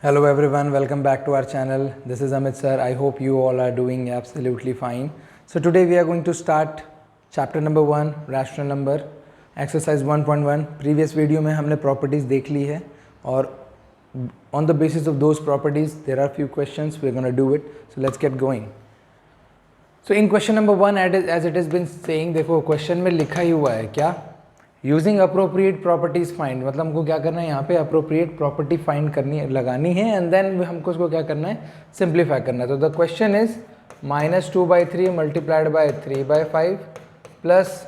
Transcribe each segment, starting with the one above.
Hello everyone, welcome back to our channel. This is Amit sir. I hope you all are doing absolutely fine. So today we are going to start chapter number 1 rational number exercise 1.1. Previous video में हमने properties देख ली है और on the basis of those properties there are few questions we are going to do it. So let's get going. So in question number 1 as it has been saying, देखो question में लिखा ही हुआ है क्या, using appropriate properties find, मतलब हमको क्या करना है यहाँ पे अप्रोप्रिएट प्रॉपर्टी फाइंड करनी है, लगानी है एंड देन हमको उसको क्या करना है, सिंप्लीफाई करना है. तो the question is -2/3 multiplied by 3/5 plus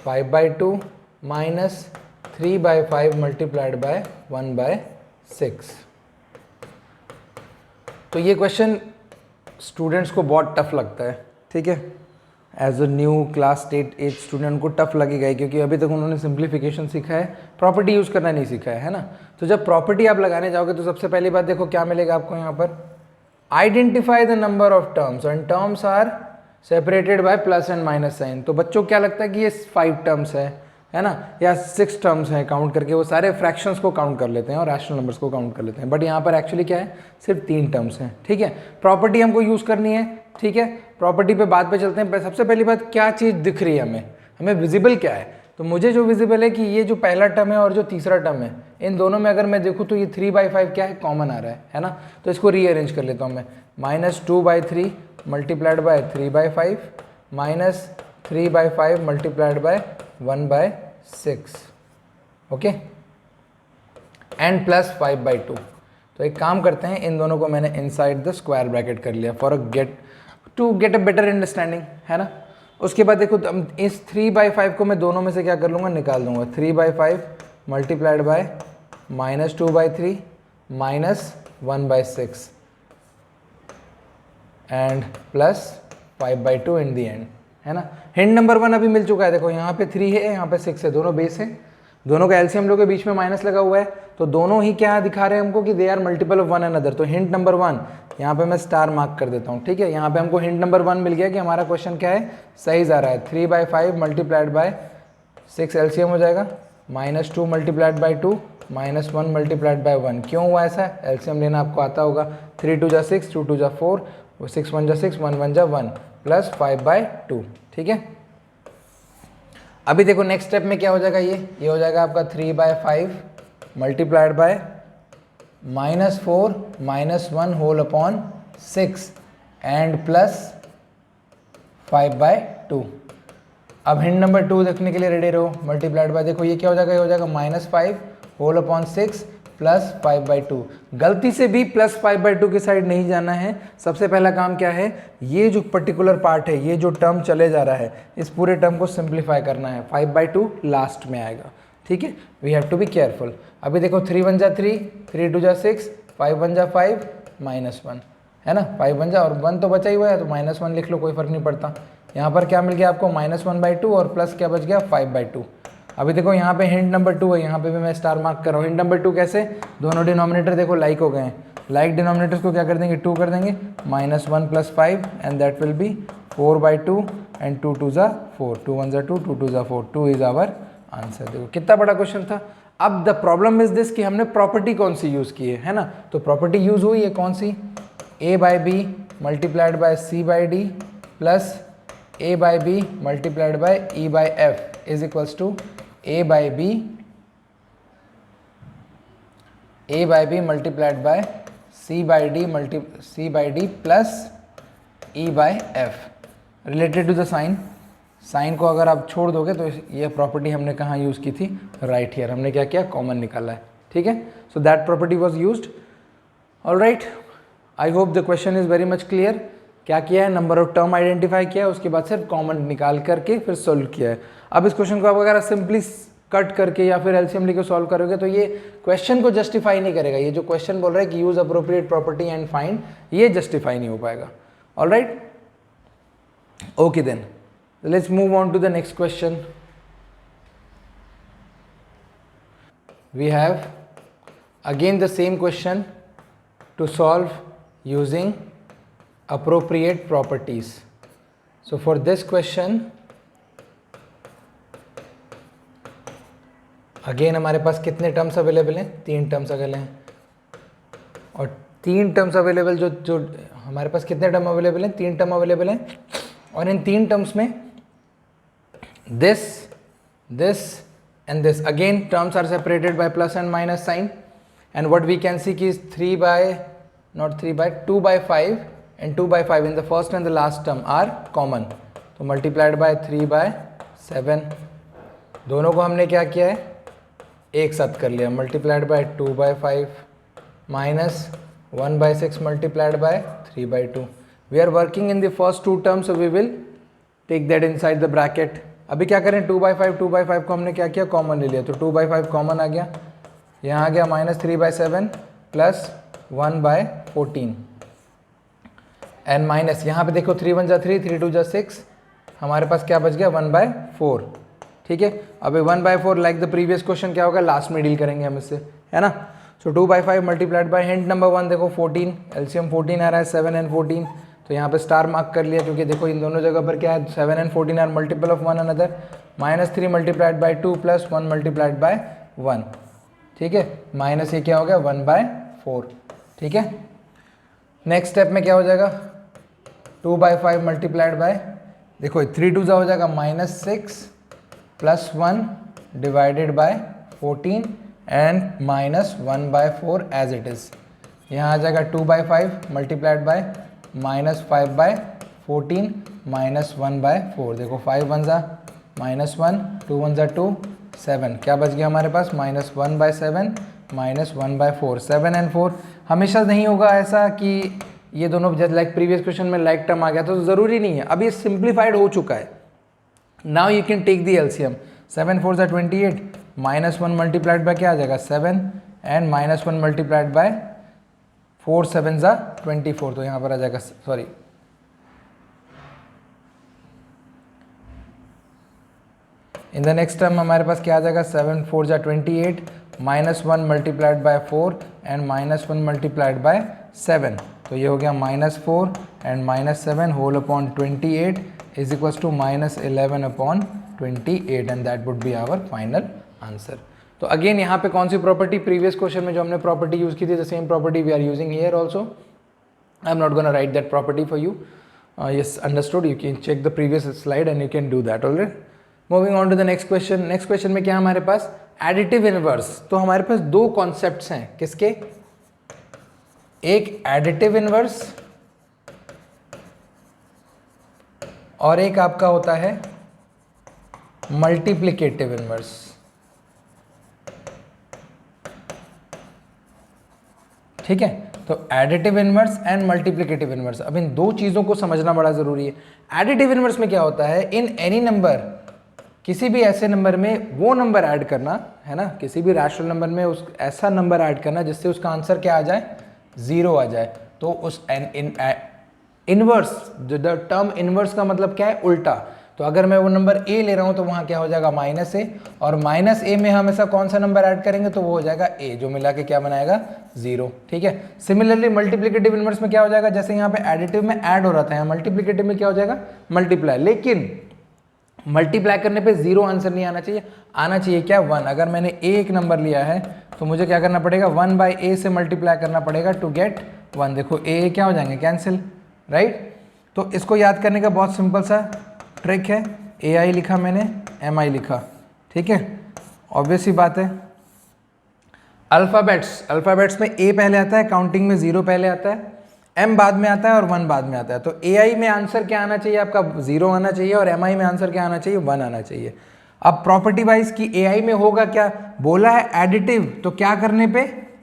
5/2 minus 3/5 multiplied bye 1/6. तो ये क्वेश्चन स्टूडेंट्स को बहुत टफ लगता है, ठीक है. As a new class 8 student को टफ लगेगा ही, क्योंकि अभी तक उन्होंने सिंप्लीफिकेशन सीखा है, प्रॉपर्टी यूज़ करना नहीं सीखा है ना. तो जब प्रॉपर्टी आप लगाने जाओगे तो सबसे पहली बात देखो क्या मिलेगा आपको यहाँ पर, identify the number of terms and terms are separated by plus and minus sign. तो बच्चों को क्या लगता है कि ये 5 टर्म्स है ना, या 6 टर्म्स हैं, काउंट करके वो सारे फ्रैक्शंस को काउंट कर लेते हैं और रैशनल नंबर्स को काउंट कर लेते हैं. बट यहाँ पर एक्चुअली क्या है, सिर्फ 3 टर्म्स हैं, ठीक है. प्रॉपर्टी हमको यूज़ करनी है, ठीक है. प्रॉपर्टी पे बाद पे चलते हैं. सबसे पहली बात, क्या चीज़ दिख रही है हमें विजिबल क्या है. तो मुझे जो विजिबल है कि ये जो पहला टर्म है और जो तीसरा टर्म है, इन दोनों में अगर मैं देखूँ तो ये 3/5 क्या है, कॉमन आ रहा है ना. तो इसको रीअरेंज कर लेता हूँ मैं. -2/3 multiplied by 3/5 minus 3/5 multiplied bye 1/6, okay, and plus 5/2. तो एक काम करते हैं, इन दोनों को मैंने इनसाइड द स्क्वायर ब्रैकेट कर लिया for to get a better understanding, है ना. उसके बाद देखो इस 3/5 को मैं दोनों में से क्या कर लूँगा, निकाल दूंगा. 3/5 multiplied bye -2/3 minus 1/6 and plus 5/2 in the and, है ना. हिंट नंबर 1 अभी मिल चुका है. देखो यहाँ पे 3 है, यहाँ पे 6 है, दोनों बेस है, दोनों का एलसीएम लोग के बीच में माइनस लगा हुआ है, तो दोनों ही क्या दिखा रहे हैं हमको कि they are multiple of one another. तो हिंट नंबर 1 यहाँ पे मैं स्टार मार्क कर देता हूँ, ठीक है. यहाँ पे हमको हिंट नंबर 1 मिल गया कि हमारा क्वेश्चन क्या है, सही जा रहा है. 3/5 मल्टीप्लाइड बाय 6 एलसीएम हो जाएगा, -2 मल्टीप्लाइड बाय 2 -1 मल्टीप्लाइड बाय 1. क्यों हुआ ऐसा, एलसीएम लेना आपको आता होगा. 3 2 जा 6, 2 2 जा 4, 6 1 जा 6, 1 1 जा 1 प्लस 5/2, ठीक है. अभी देखो नेक्स्ट स्टेप में क्या हो जाएगा, ये हो जाएगा आपका 3/5 multiplied by -4 -1 whole upon 6 and plus 5/2. अब हिंट नंबर 2 देखने के लिए रेडी रहो. मल्टीप्लाइड बाय, देखो ये क्या हो जाएगा, ये हो जाएगा -5 होल अपॉन 6 प्लस 5/2. गलती से भी प्लस 5/2 की साइड नहीं जाना है. सबसे पहला काम क्या है, ये जो पर्टिकुलर पार्ट है, ये जो टर्म चले जा रहा है, इस पूरे टर्म को सिंप्लीफाई करना है. 5/2 लास्ट में आएगा, ठीक है. We have to be careful. अभी देखो 3 1 जा 3, 3 2 जा 6, 5 1 जा 5 -1, है ना. 5 1 जा और 1 तो बचा ही हुआ है, तो -1 लिख लो, कोई फर्क नहीं पड़ता. यहाँ पर क्या मिल गया आपको, -1/2 और प्लस क्या बच गया, 5/2. अभी देखो यहाँ पे हिंट नंबर 2 है, यहाँ पे भी मैं स्टार मार्क कर रहा हूँ. हिंट नंबर 2 कैसे, दोनों डिनोमिनेटर देखो लाइक हो गए हैं. लाइक डिनोमिनेटर्स को क्या कर देंगे, 2 कर देंगे. -1 plus 5 and that will be 4/2 and 2 2 जा 4, 2 1 जा 2, 2 2 जा 4, 2 इज आवर आंसर. देखो कितना बड़ा क्वेश्चन था. अब द प्रॉब्लम इज दिस कि हमने प्रॉपर्टी कौन सी यूज़ की है ना. तो प्रॉपर्टी यूज़ हुई है कौन सी, a/b मल्टीप्लाइड बाय c/d प्लस a/b multiplied by e/f is equals to a/b multiplied by c/d प्लस e/f. Related to the sign को अगर आप छोड़ दोगे तो ये प्रॉपर्टी हमने कहाँ यूज़ की थी, राइट हियर. हमने क्या किया, कॉमन निकाला है, ठीक है. So that property was used. Alright, I hope the question is very much clear. क्या किया है, नंबर ऑफ टर्म आइडेंटिफाई किया है, उसके बाद सिर्फ कॉमन निकाल करके फिर सोल्व किया है. अब इस क्वेश्चन को आप अगर सिंपली कट करके या फिर एलसीएम लेके सॉल्व करोगे तो ये क्वेश्चन को जस्टिफाई नहीं करेगा. ये जो क्वेश्चन बोल रहा है कि use appropriate property and find, ये जस्टिफाई नहीं हो पाएगा. Alright, okay then let's move on to the next question. We have again the same question to solve using appropriate properties. So for this question अगेन हमारे पास कितने terms available हैं, 3 terms available हैं. और 3 टर्म्स अवेलेबल, जो हमारे पास कितने टर्म अवेलेबल हैं, 3 टर्म अवेलेबल हैं, और इन 3 टर्म्स में this and this, again terms are separated by plus and minus sign, and what we can see is 2 by 5 and 2 by 5 in the first and the last term are common, तो multiplied by 3 by 7, दोनों को हमने क्या किया है, एक साथ कर लिया, multiplied by 2 by 5 minus 1 by 6 multiplied by 3 by 2. We are working in the first 2 terms, so we will take that inside the bracket. अभी क्या करें, 2 by 5 को हमने क्या किया, कॉमन ले लिया, तो 2 by 5 कॉमन आ गया, यहाँ आ गया minus 3 by 7 plus 1 by 14 and minus यहाँ पे देखो 3 1 जा 3, 3 2 जा 6, हमारे पास क्या बच गया 1 by 4. ठीक है, अभी 1 by 4 like the previous question क्या होगा, लास्ट में डील करेंगे हम इससे, है ना. सो 2 by 5 multiplied bye hint number 1 देखो 14, एलसीएम 14 आ रहा है, 7 and 14, तो यहाँ पे स्टार मार्क कर लिया क्योंकि देखो इन दोनों जगह पर क्या है, 7 and 14 are multiple of one another, -3 multiplied by 2 plus 1 multiplied by 1. ठीक है, माइनस ये क्या हो गया 1 by 4. ठीक है, नेक्स्ट स्टेप में क्या हो जाएगा, 2 by 5 मल्टीप्लाइड बाय, देखो 3 2 हो जाएगा -6 plus 1 divided by 14 and -1 by 4 as it is. यहाँ आ जाएगा 2 by 5 multiplied by -5 by 14 -1 by 4. देखो 5 1 जा -1, 2 1 जा 2, 7, क्या बच गया हमारे पास -1 by 7 -1 by 4. 7 and 4 हमेशा नहीं होगा ऐसा कि ये दोनों जैसे लाइक प्रीवियस क्वेश्चन में लाइक टर्म आ गया तो ज़रूरी नहीं है, अभी सिंप्लीफाइड हो चुका है. Now you can take the LCM, 7 4 जा 28, -1 मल्टीप्लाइड बाय क्या आ जाएगा 7 एंड -1 मल्टीप्लाइड बाय 4 7 जा 24, तो यहाँ पर आ जाएगा, sorry in the next term हमारे पास क्या आ जाएगा 7 4 जा 28, -1 multiplied by 4 and -1 multiplied by 7, तो ये हो गया -4 and -7 whole upon 28 is equals to -11 upon 28 and that would be our final answer. तो अगेन यहाँ पे कौन सी प्रॉपर्टी, प्रीवियस क्वेश्चन में जो हमने प्रॉपर्टी यूज की थी, the same property we are using here also. I am not gonna write that property for you. Yes, understood, you can check the previous slide and you can do that already. Moving on to the next question. Next question में क्या हमारे पास, additive inverse. तो हमारे पास दो concepts हैं, किसके, एक additive inverse और एक आपका होता है मल्टीप्लिकेटिव इनवर्स. ठीक है, तो additive inverse and multiplicative inverse, अब इन दो चीज़ों को समझना बड़ा ज़रूरी है. एडिटिव इनवर्स में क्या होता है, इन एनी नंबर, किसी भी ऐसे नंबर में वो नंबर ऐड करना है ना, किसी भी रैशनल नंबर में उस ऐसा नंबर ऐड करना जिससे उसका आंसर क्या आ जाए, 0 आ जाए. तो उस इनवर्स, जो द टर्म इनवर्स का मतलब क्या है, उल्टा. तो अगर मैं वो नंबर a ले रहा हूँ तो वहाँ क्या हो जाएगा -a, और -a में हमेशा कौन सा नंबर ऐड करेंगे तो वो हो जाएगा a, जो मिला के क्या बनाएगा 0. ठीक है, सिमिलरली मल्टीप्लिकेटिव इनवर्स में क्या हो जाएगा, जैसे यहाँ पे एडिटिव में ऐड हो रहा था, यहाँ मल्टीप्लिकेटिव में क्या हो जाएगा मल्टीप्लाई. लेकिन मल्टीप्लाई करने पे 0 आंसर नहीं आना चाहिए, आना चाहिए क्या 1. अगर मैंने a एक नंबर लिया है तो मुझे क्या करना पड़ेगा, 1 by a से मल्टीप्लाई करना पड़ेगा टू गेट 1. देखो a क्या हो जाएंगे, कैंसिल, राइट. तो इसको याद करने का बहुत सिंपल सा ट्रिक है, ai लिखा मैंने, mi लिखा. ठीक है, ऑब्वियस ही बात है. अल्फ़ाबेट्स में a पहले आता है, काउंटिंग में 0 पहले आता है, m बाद में आता है और 1 बाद में आता है. तो ai में आंसर क्या आना चाहिए, आपका 0 आना चाहिए, और mi में आंसर क्या आना चाहिए, 1 आना चाहिए. अब प्रॉपर्टी वाइज की ai में होगा क्या, बोला है एडिटिव, तो क्या करने पे,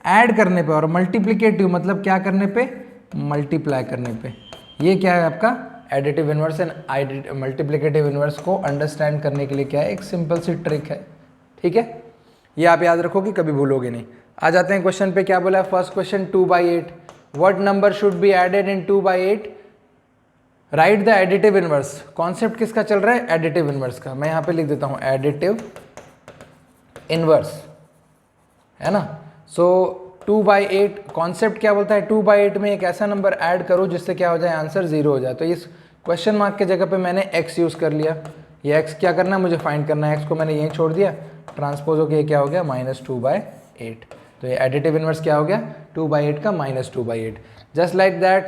ऐड करने पे, और मल्टीप्लिकेटिव मतलब क्या करने पे, मल्टीप्लाई करने पे. ये क्या है आपका additive inverse and multiplicative inverse को अंडरस्टैंड करने के लिए क्या है, एक सिंपल सी ट्रिक है. ठीक है, ये आप याद रखोगे, कभी भूलोगे नहीं. आ जाते हैं क्वेश्चन पे. क्या बोला है first question, 2 by 8. What number should be added in 2 by 8? Right the additive inverse. Concept किसका चल रहा है, एडिटिव इनवर्स का. मैं यहाँ पे लिख देता हूँ एडिटिव इनवर्स, है ना. सो 2 by 8 कॉन्सेप्ट क्या बोलता है, 2 by 8 में एक ऐसा नंबर ऐड करो जिससे क्या हो जाए, आंसर 0 हो जाए. तो इस क्वेश्चन मार्क के जगह पे मैंने x यूज़ कर लिया. ये x क्या करना है, मुझे फाइंड करना है. x को मैंने यहीं छोड़ दिया, ट्रांसपोज होकर क्या हो गया, -2 by 8. तो ये एडिटिव इनवर्स क्या हो गया, 2/8 का -2/8। जस्ट लाइक दैट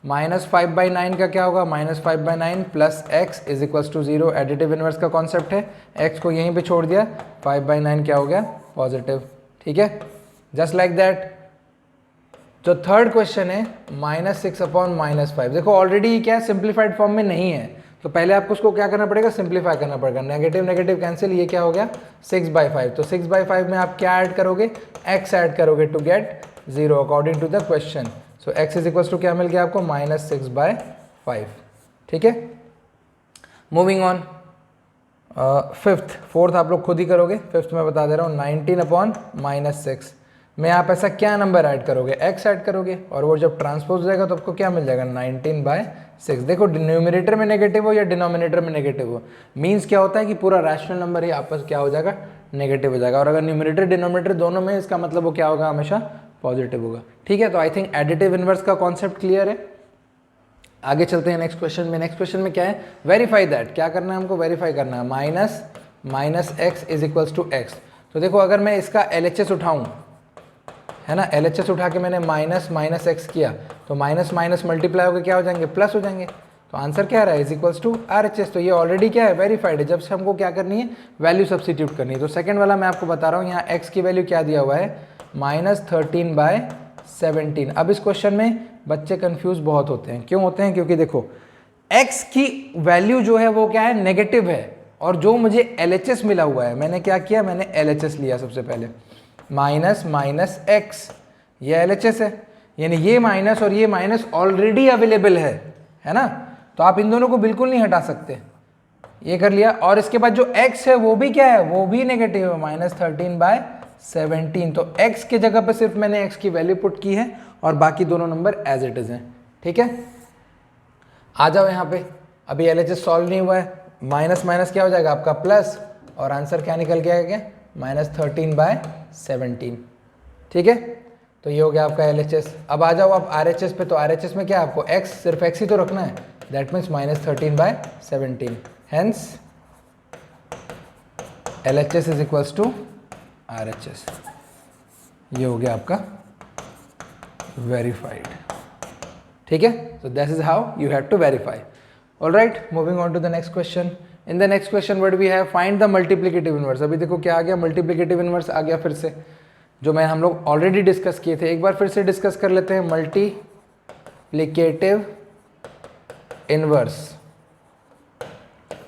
-5/9 का क्या होगा, -5/9 plus x is equals to 0। Additive inverse का कॉन्सेप्ट है, x को यहीं पे छोड़ दिया, 5/9 क्या हो गया, पॉजिटिव। ठीक है, जस्ट लाइक दैट जो थर्ड क्वेश्चन है -6/-5, देखो ऑलरेडी क्या है, सिंप्लीफाइड फॉर्म में नहीं है, तो पहले आपको उसको क्या करना पड़ेगा, सिंप्लीफाई करना पड़ेगा। नेगेटिव नेगेटिव कैंसिल, ये क्या हो गया 6/5। तो 6/5 में आप क्या ऐड करोगे, x ऐड करोगे to get 0 according to the question. So x is equals to क्या मिल गया आपको, -6/5। ठीक है, मूविंग ऑन। फोर्थ आप लोग खुद ही करोगे, फिफ्थ मैं बता दे रहा हूँ, 19/-6 में आप ऐसा क्या नंबर ऐड करोगे, x ऐड करोगे, और वो जब ट्रांसपोज हो जाएगा तो आपको क्या मिल जाएगा, 19/6। देखो न्यूमरेटर में नेगेटिव हो या डिनोमिनेटर में नेगेटिव हो, मीन्स क्या होता है कि पूरा रैशनल नंबर ही आपस क्या हो जाएगा, नेगेटिव हो जाएगा। और अगर न्यूमरेटर डिनोमिनेटर दोनों में, इसका मतलब वो क्या होगा, हमेशा पॉजिटिव होगा। ठीक है, तो आई थिंक एडिटिव इनवर्स का कॉन्सेप्ट क्लियर है। आगे चलते हैं नेक्स्ट क्वेश्चन में। नेक्स्ट क्वेश्चन में क्या है, वेरीफाई दैट। क्या करना है हमको, वेरीफाई करना है, minus x is equals to x. तो देखो अगर मैं इसका LHS उठाऊं, है ना, LHS उठा के मैंने माइनस एक्स किया, तो माइनस माइनस मल्टीप्लाई होकर क्या हो जाएंगे, प्लस हो जाएंगे। तो आंसर क्या आ रहा है, इज इक्वल्स टू RHS। तो ये ऑलरेडी क्या है, वेरीफाइड है। जब से हमको क्या करनी है, वैल्यू सब्सिट्यूट करनी है। तो सेकंड वाला मैं आपको बता रहा हूँ, यहाँ x की वैल्यू क्या दिया हुआ है, -13/17। अब इस क्वेश्चन में बच्चे कंफ्यूज बहुत होते हैं। क्यों होते हैं, क्योंकि देखो x की वैल्यू जो है वो क्या है, नेगेटिव है, और जो मुझे LHS मिला हुआ है, मैंने क्या किया, मैंने LHS लिया सबसे पहले, माइनस एक्स, ये LHS है, यानी ये माइनस और ये माइनस ऑलरेडी अवेलेबल है ना, तो आप इन दोनों को बिल्कुल नहीं हटा सकते। ये कर लिया, और इसके बाद जो x है वो भी क्या है, वो भी नेगेटिव है, -13/17। तो x के जगह पे सिर्फ मैंने x की वैल्यू पुट की है, और बाकी दोनों नंबर एज इट इज हैं। ठीक है, आ जाओ यहाँ पे, अभी LHS सॉल्व नहीं हुआ है, माइनस माइनस क्या हो जाएगा आपका प्लस, और आंसर क्या निकल के आएगा, -13/17। ठीक है, तो ये हो गया आपका LHS। अब आ जाओ आप RHS पे, तो RHS में क्या आपको x, सिर्फ x ही तो रखना है, that means -13/17, hence LHS is equals to RHS। ये हो गया आपका वेरीफाइड। ठीक है, so this is how you have to verify. All right, moving on to the next question. In the next question what we have, find the multiplicative inverse. अभी देखो क्या आ गया, multiplicative inverse आ गया फिर से, जो मैं हम लोग ऑलरेडी डिस्कस किए थे। एक बार फिर से डिस्कस कर लेते हैं, मल्टीप्लिकेटिव इनवर्स।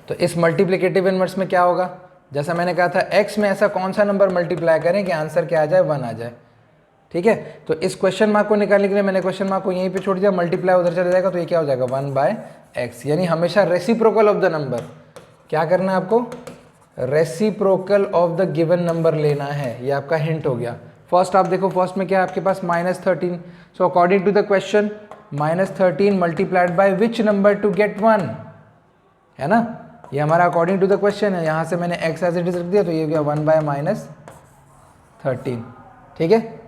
तो इस मल्टीप्लिकेटिव इनवर्स में क्या होगा, जैसा मैंने कहा था, x में ऐसा कौन सा नंबर मल्टीप्लाई करें कि आंसर क्या आ जाए, 1 आ जाए। ठीक है, तो इस क्वेश्चन मार्क को निकालने के लिए मैंने क्वेश्चन मार्क को यहीं पे छोड़ दिया, मल्टीप्लाई उधर चला जाएगा, तो ये क्या हो जाएगा, 1/x। यानी हमेशा रेसिप्रोकल ऑफ द नंबर, क्या करना है आपको, reciprocal of the given number लेना है। ये आपका हिंट हो गया। फर्स्ट आप देखो, फर्स्ट में क्या है आपके पास, -13। So according to the question, -13 multiplied by which number to get 1, है ना, ये हमारा अकॉर्डिंग टू द क्वेश्चन है। यहाँ से मैंने x एज इट इज रख दिया, तो ये हो गया 1/-13। ठीक है,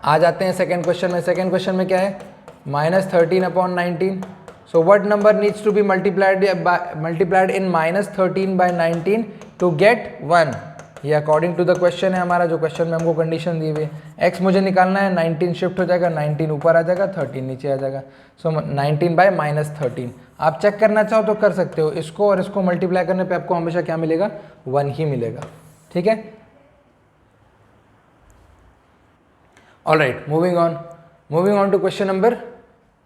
आ जाते हैं सेकेंड क्वेश्चन में। सेकेंड क्वेश्चन में क्या है, -13/19। So what number needs to be multiplied in -13/19 to get 1। ये अकॉर्डिंग टू द क्वेश्चन है हमारा, जो क्वेश्चन में हमको कंडीशन दी हुई है। x मुझे निकालना है, 19 शिफ्ट हो जाएगा, 19 ऊपर आ जाएगा, 13 नीचे आ जाएगा। सो 19/-13। आप चेक करना चाहो तो कर सकते हो, इसको और इसको मल्टीप्लाई करने पे आपको हमेशा क्या मिलेगा, 1 ही मिलेगा। ठीक है, alright, moving on to question number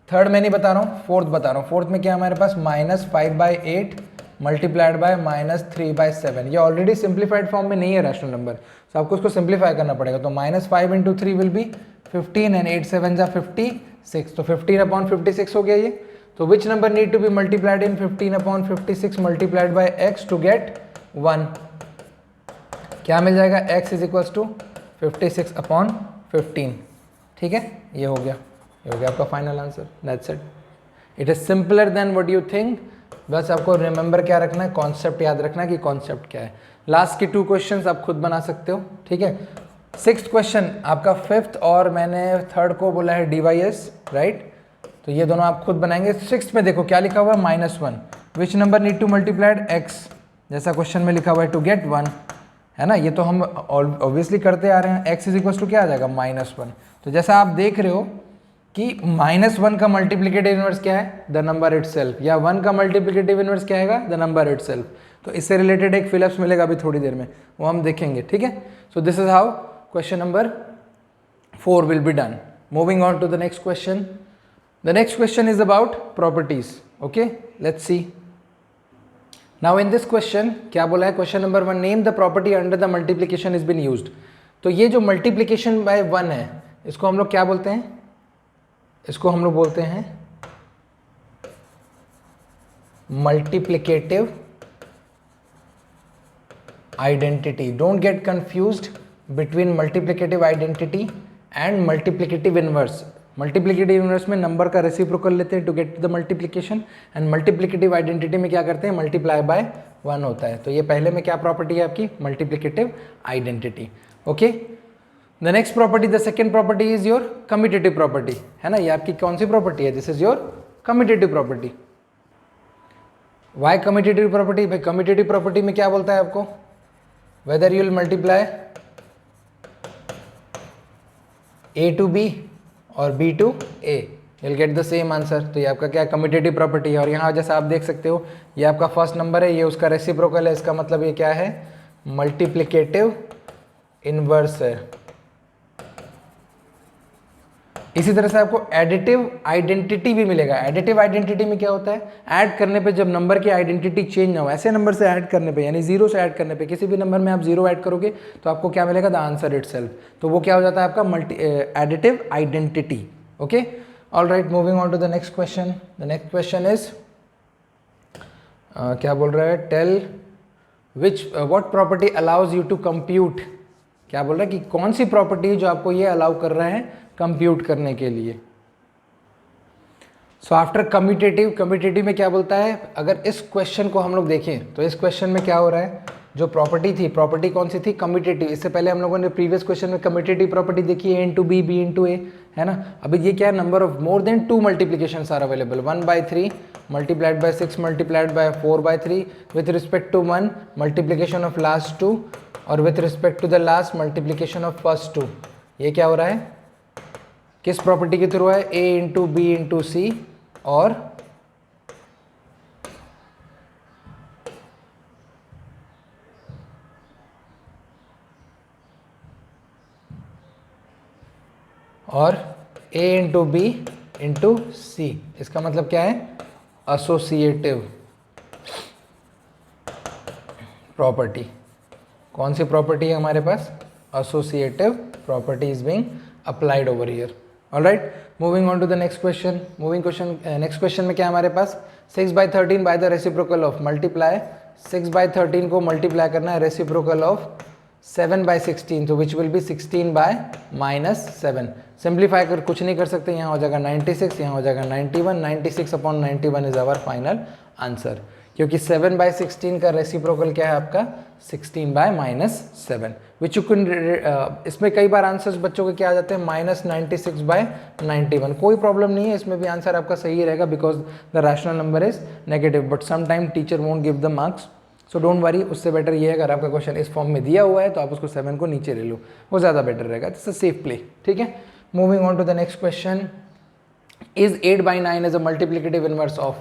third. मैं नहीं बता रहा हूँ, फोर्थ बता रहा हूँ। फोर्थ में क्या हमारे पास, -5/8 मल्टीप्लाइड बाय -3/7। ये ऑलरेडी सिंप्लीफाइड फॉर्म में नहीं है रैशनल नंबर, तो आपको उसको सिंप्लीफाई करना पड़ेगा। तो -5 × 3 विल बी 15 एंड 8 7 जा 56। तो 15/56 हो गया ये। तो which number need to be multiplied in 15/56 multiplied by x to get 1। क्या मिल जाएगा, x इज इक्वल्स टू 56/15। ठीक है, ये हो गया आपका final answer. That's it, it is simpler than what you think. बस आपको रिमेंबर क्या रखना है, कॉन्सेप्ट याद रखना है कि कॉन्सेप्ट क्या है। लास्ट की 2 क्वेश्चंस आप खुद बना सकते हो। ठीक है, 6th क्वेश्चन आपका 5th और मैंने 3rd को बोला है DYS, राइट। तो ये दोनों आप खुद बनाएंगे। 6th में देखो क्या लिखा हुआ है, -1। विच number need two multiplied x, जैसा क्वेश्चन में लिखा हुआ है, टू गेट 1। है ना, ये तो हम ऑब्वियसली करते आ रहे हैं। x इज इक्वल टू क्या आ जाएगा -1। तो जैसा आप देख रहे हो कि -1 का मल्टीप्लिकेटिव इनवर्स क्या है, द नंबर इटसेल्फ, या 1 का मल्टीप्लिकेटिव इनवर्स क्या है, द नंबर इटसेल्फ। तो इससे रिलेटेड एक फिलअप्स मिलेगा अभी थोड़ी देर में, वो हम देखेंगे, ठीक है। So this is how question number 4 will be done. Moving on to the next question. The next question is about properties. Okay, let's see. Now in this question क्या बोला है, question number 1, name the property under the multiplication is been used. तो ये जो multiplication bye 1 है, इसको हम लोग क्या बोलते हैं, इसको हम लोग बोलते हैं multiplicative identity. Don't get confused between multiplicative identity and multiplicative inverse. Multiplicative inverse में नंबर का रेसिप्रोकल लेते हैं to get the multiplication, and multiplicative identity में क्या करते हैं, मल्टीप्लाई बाय 1 होता है। तो ये पहले में क्या प्रॉपर्टी है आपकी, multiplicative identity. Okay, the next property, the second property is your commutative property, है ना। ये आपकी कौन सी प्रॉपर्टी है, this is your commutative property. Why commutative property, भाई कम्यूटेटिव प्रॉपर्टी में क्या बोलता है आपको, whether you will multiply a to b और b to a, you'll get the same answer. तो ये आपका क्या है, कम्यूटेटिव प्रॉपर्टी है। और यहाँ जैसा आप देख सकते हो, ये आपका फर्स्ट नंबर है, ये उसका रेसिप्रोकल है, इसका मतलब ये क्या है, मल्टीप्लिकेटिव इनवर्स है। इसी तरह से आपको एडिटिव आइडेंटिटी भी मिलेगा। एडिटिव आइडेंटिटी में क्या होता है, ऐड करने पे जब नंबर की आइडेंटिटी चेंज ना हो, ऐसे नंबर से ऐड करने पे, यानी 0 से ऐड करने पे, किसी भी नंबर में आप 0 ऐड करोगे तो आपको क्या मिलेगा, द आंसर इटसेल्फ। तो वो क्या हो जाता है आपका additive identity. Okay, all right, moving on to the next question. The next question is क्या बोल रहा है, tell what property allows you to compute. क्या बोल रहा है कि कौन सी प्रॉपर्टी जो आपको ये अलाउ कर रहा है कंप्यूट करने के लिए। सो आफ्टर कम्यूटेटिव में क्या बोलता है, अगर इस क्वेश्चन को हम लोग देखें तो इस क्वेश्चन में क्या हो रहा है, जो प्रॉपर्टी थी, प्रॉपर्टी कौन सी थी, कम्यूटेटिव। इससे पहले हम लोगों ने प्रीवियस क्वेश्चन में कम्यूटेटिव प्रॉपर्टी देखी है, a into b, b into a, है ना। अभी ये क्या है, number of more than 2 multiplications are available, 1/3 multiplied by 6 multiplied by 4/3 with respect to 1 multiplication of last 2 और with respect to the last multiplication of first 2। ये क्या हो रहा है, किस प्रॉपर्टी के थ्रू है, a into b into c और a into b into c। इसका मतलब क्या है, एसोसिएटिव प्रॉपर्टी। कौन सी प्रॉपर्टी है हमारे पास, associative property is being applied over here. Alright, moving on to the next question. Next question में क्या है हमारे पास, 6/13 by the reciprocal of, multiply 6/13 को मल्टीप्लाई करना है रेसिप्रोकल ऑफ 7/16, तो विच विल बी 16/-7। सिंप्लीफाई कर कुछ नहीं कर सकते, यहाँ हो जाएगा 96, यहाँ हो जाएगा 91, 96/91 इज आवर फाइनल आंसर, क्योंकि 7/16 का रेसिप्रोकल क्या है आपका 16/-7, विच यू कैन, इसमें कई बार आंसर्स बच्चों के क्या आ जाते हैं, -96/91। कोई प्रॉब्लम नहीं है, इसमें भी आंसर आपका सही रहेगा because the rational number is negative, but some time teacher won't give the marks, so don't worry. उससे बेटर ये है अगर आपका क्वेश्चन इस फॉर्म में दिया हुआ है तो आप उसको 7 को नीचे ले लो, वो ज़्यादा बेटर रहेगा, इट्स अ सेफ प्ले, ठीक है। Moving on to the next question, is 8/9 is a multiplicative inverse of.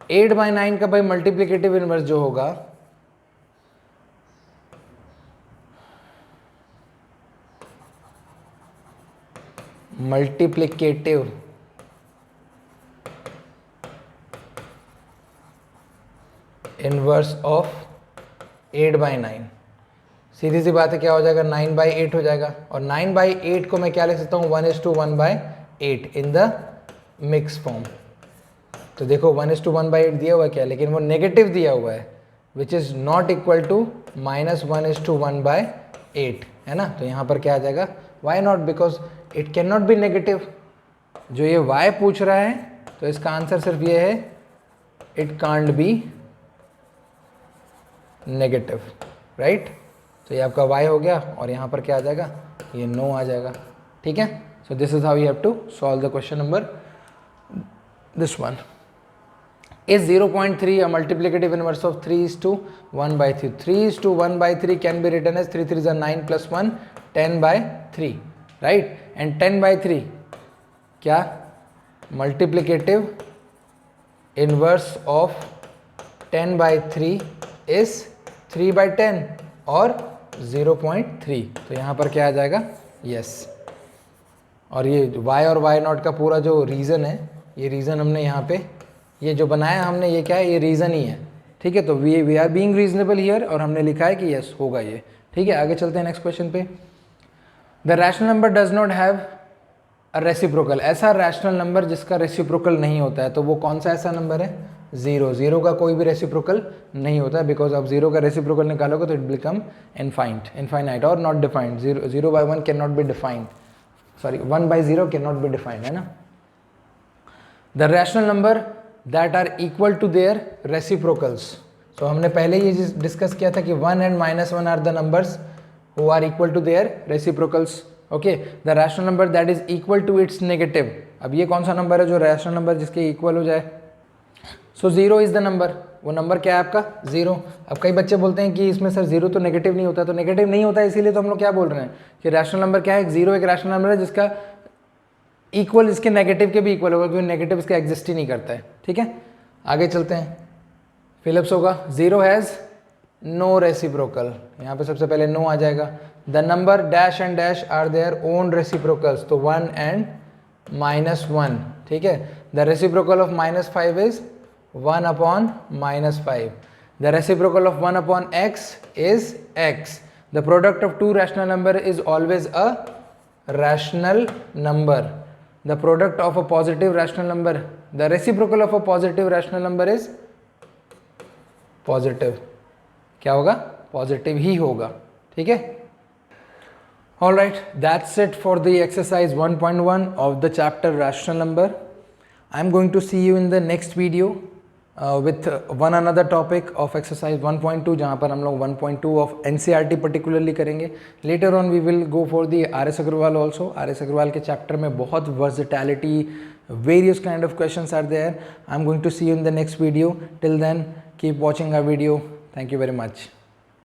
8/9 का भाई मल्टीप्लिकेटिव इनवर्स जो होगा, मल्टीप्लिकेटिव इनवर्स ऑफ 8/9, सीधी सी बात है, क्या हो जाएगा, 9/8 हो जाएगा। और 9/8 को मैं क्या लिख सकता हूँ, 1:1/8 इन द मिक्स फॉर्म। तो देखो 1:1/8 दिया हुआ है क्या, लेकिन वो नेगेटिव दिया हुआ है, which is not equal to -1:1/8, है ना। तो यहाँ पर क्या आ जाएगा, why not, because it can not be negative. जो ये y पूछ रहा है तो इसका आंसर सिर्फ ये है, it can't be negative, right. तो ये आपका y हो गया और यहाँ पर क्या आ जाएगा, ये नो आ जाएगा, ठीक है। So this is how you have to solve the question number this one. Is 0.3 a multiplicative inverse of 3 is to 1 by 3? 3 is to 1 by 3 can be written as 3 3 is 9 plus 1, 10 by 3, right? And 10 by 3 क्या? Multiplicative inverse of 10 by 3 is 3 by 10 और 0.3. तो यहाँ पर क्या आ जाएगा? Yes. और ये y और y नॉट का पूरा जो रीज़न है, ये रीज़न हमने यहाँ पे ये जो बनाया हमने, ये क्या है? ये रीज़न ही है, ठीक है. तो we are being reasonable here और हमने लिखा है कि यस होगा ये, ठीक है. आगे चलते हैं नेक्स्ट क्वेश्चन पे. The rational number does not have a reciprocal. ऐसा रैशनल नंबर जिसका रेसिप्रोकल नहीं होता है, तो वो कौन सा ऐसा नंबर है? जीरो. जीरो का कोई भी रेसिप्रोकल नहीं होता है, बिकॉज आप जीरो का रेसिप्रोकल निकालोगे तो इट बिकम इनफाइनाइट और not defined. Zero by one can not be defined, sorry 1 by 0 can not be defined, है ना. The rational number that are equal to their reciprocals. So हमने पहले ये डिस्कस किया था कि 1 and -1 are the numbers who are equal to their reciprocals. Okay. The rational number that is equal to its negative. अब ये कौन सा नंबर है जो रैशनल नंबर जिसके इक्वल हो जाए? So zero is the number. वो नंबर क्या है आपका? जीरो. अब कई बच्चे बोलते हैं कि इसमें सर जीरो तो नेगेटिव नहीं होता, तो नेगेटिव नहीं होता है इसीलिए तो हम लोग क्या बोल रहे हैं कि रैशनल नंबर क्या है? जीरो एक रैशनल नंबर है जिसका इक्वल इसके नेगेटिव के भी इक्वल होगा, क्योंकि नेगेटिव इसका एग्जिस्ट ही नहीं करता है, ठीक है. आगे चलते हैं. फिलिप्स होगा. Zero has no reciprocal. यहाँ पे सबसे पहले नो आ जाएगा. The number dash and dash are their own reciprocals, तो 1 and -1, ठीक है. The reciprocal of -5 is 1 upon -5. The reciprocal of 1 upon x is x. The product of two rational number is always a rational number. The product of a positive rational number, the reciprocal of a positive rational number is positive. क्या होगा? Positive ही होगा, ठीक है. Alright, that's it for the exercise 1.1 of the chapter rational number. I'm going to see you in the next video with one another topic of exercise 1.2, जहाँ पर हम लोग 1.2 of NCERT particularly करेंगे. Later on we will go for the RS Agrawal also. RS Agrawal के chapter में बहुत versatility, various kind of questions are there. I'm going to see you in the next video. Till then, keep watching our video. Thank you very much.